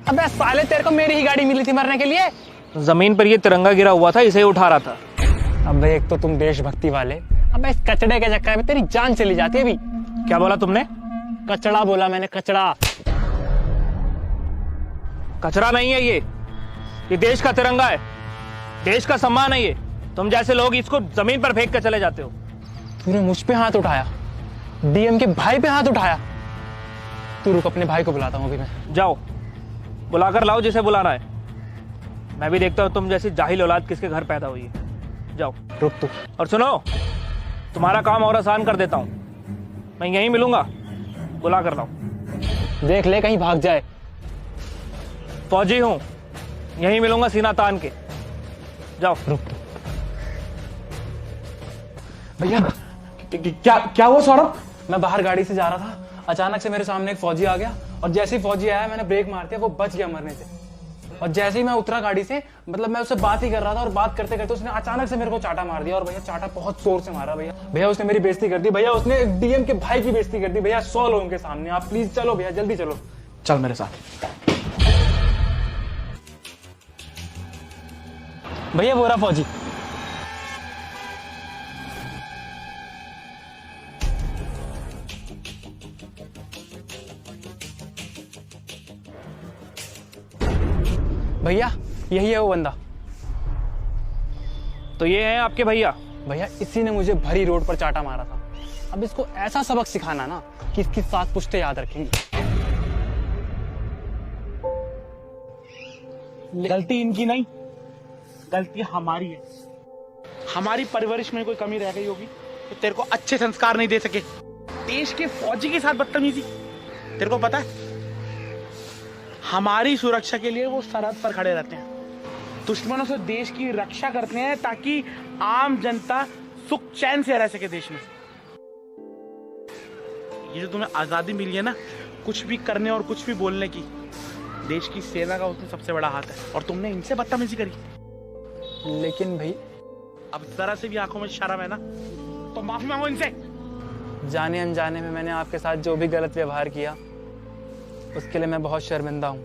अबे साले, तेरे को मेरी ही गाड़ी मिली थी मरने के लिए। जमीन पर ये तिरंगा गिरा हुआ था, इसे ही उठा रहा था। अबे एक तो तुम देशभक्ति वाले, अबे इस कचड़े के चक्कर में तेरी जान चली जाती है अभी। क्या बोला तुमने? कचड़ा बोला मैंने, कचड़ा। कचरा नहीं है ये देश का तिरंगा है, देश का सम्मान है ये। तुम जैसे लोग इसको जमीन पर फेंक कर चले जाते हो। तूने मुझ पे हाथ उठाया, डीएम के भाई पे हाथ उठाया। तू रुक, अपने भाई को बुलाता हूँ अभी मैं। जाओ, बुलाकर लाओ जिसे बुलाना है। मैं भी देखता हूँ तुम जैसी जाहिल औलाद किसके घर पैदा हुई है। जाओ। रुक तू। और सुनो, तुम्हारा काम और आसान कर देता हूँ, मैं यहीं मिलूंगा, बुला कर लाओ। देख ले कहीं भाग जाए। फौजी हूँ, यहीं मिलूंगा सीना तान के। जाओ। रुक तू। भैया क्या हुआ सौरभ? मैं बाहर गाड़ी से जा रहा था, अचानक से मेरे सामने एक फौजी आ गया और जैसे ही फौजी आया मैंने ब्रेक मार दिया, वो बच गया मरने से। और जैसे ही मैं उतरा गाड़ी से, मतलब मैं उससे बात ही कर रहा था और बात करते करते उसने अचानक से मेरे को चाटा मार दिया। और भैया चाटा बहुत जोर से मारा भैया उसने मेरी बेइज्जती कर दी भैया, उसने डीएम के भाई की बेइज्जती कर दी भैया 100 लोगों के सामने। आप प्लीज चलो भैया, जल्दी चलो। चल मेरे साथ। भैया वो रहा फौजी। भैया यही है वो बंदा। तो ये है आपके भैया? भैया इसी ने मुझे भरी रोड पर चाटा मारा था। अब इसको ऐसा सबक सिखाना ना कि इसकी 7 पुश्ते याद रखेंगी। गलती इनकी नहीं, गलती हमारी है। हमारी परवरिश में कोई कमी रह गई होगी तो तेरे को अच्छे संस्कार नहीं दे सके। देश के फौजी के साथ बदतमीजी, तेरे को पता है हमारी सुरक्षा के लिए वो सरहद पर खड़े रहते हैं, दुश्मनों से देश की रक्षा करते हैं ताकि आम जनता सुख चैन से रह सके देश में। ये जो तुम्हें आजादी मिली है ना कुछ भी करने और कुछ भी बोलने की, देश की सेना का उसमें सबसे बड़ा हाथ है, और तुमने इनसे बदतमीजी करी। लेकिन भाई अब जरा से भी आंखों में शर्म है ना तो माफी मांगो इनसे। जाने अनजाने में मैंने आपके साथ जो भी गलत व्यवहार किया उसके लिए मैं बहुत शर्मिंदा हूँ।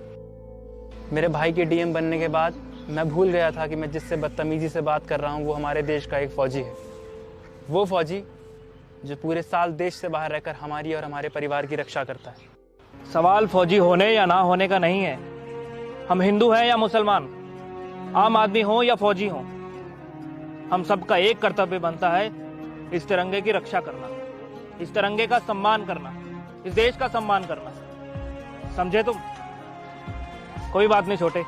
मेरे भाई के डीएम बनने के बाद मैं भूल गया था कि मैं जिससे बदतमीजी से बात कर रहा हूँ वो हमारे देश का एक फौजी है। वो फौजी जो पूरे साल देश से बाहर रहकर हमारी और हमारे परिवार की रक्षा करता है। सवाल फौजी होने या ना होने का नहीं है। हम हिंदू हैं या मुसलमान, आम आदमी हो या फौजी हो, हम सबका एक कर्तव्य बनता है इस तिरंगे की रक्षा करना, इस तिरंगे का सम्मान करना, इस देश का सम्मान करना। समझे तुम? कोई बात नहीं छोटे,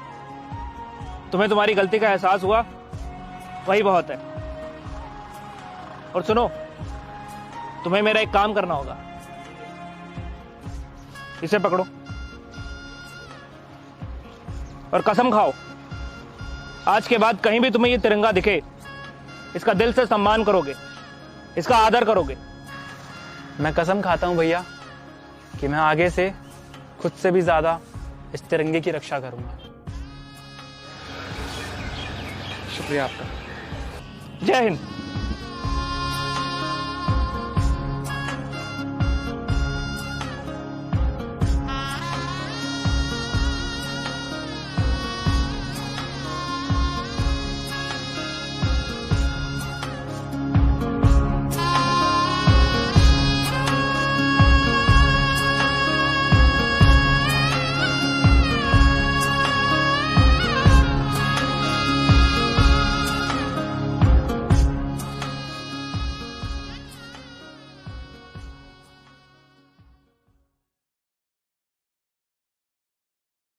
तुम्हें तुम्हारी गलती का एहसास हुआ वही बहुत है। और सुनो, तुम्हें मेरा एक काम करना होगा। इसे पकड़ो और कसम खाओ आज के बाद कहीं भी तुम्हें ये तिरंगा दिखे इसका दिल से सम्मान करोगे, इसका आदर करोगे। मैं कसम खाता हूँ भैया कि मैं आगे से खुद से भी ज्यादा इस तिरंगे की रक्षा करूंगा। शुक्रिया आपका। जय हिंद।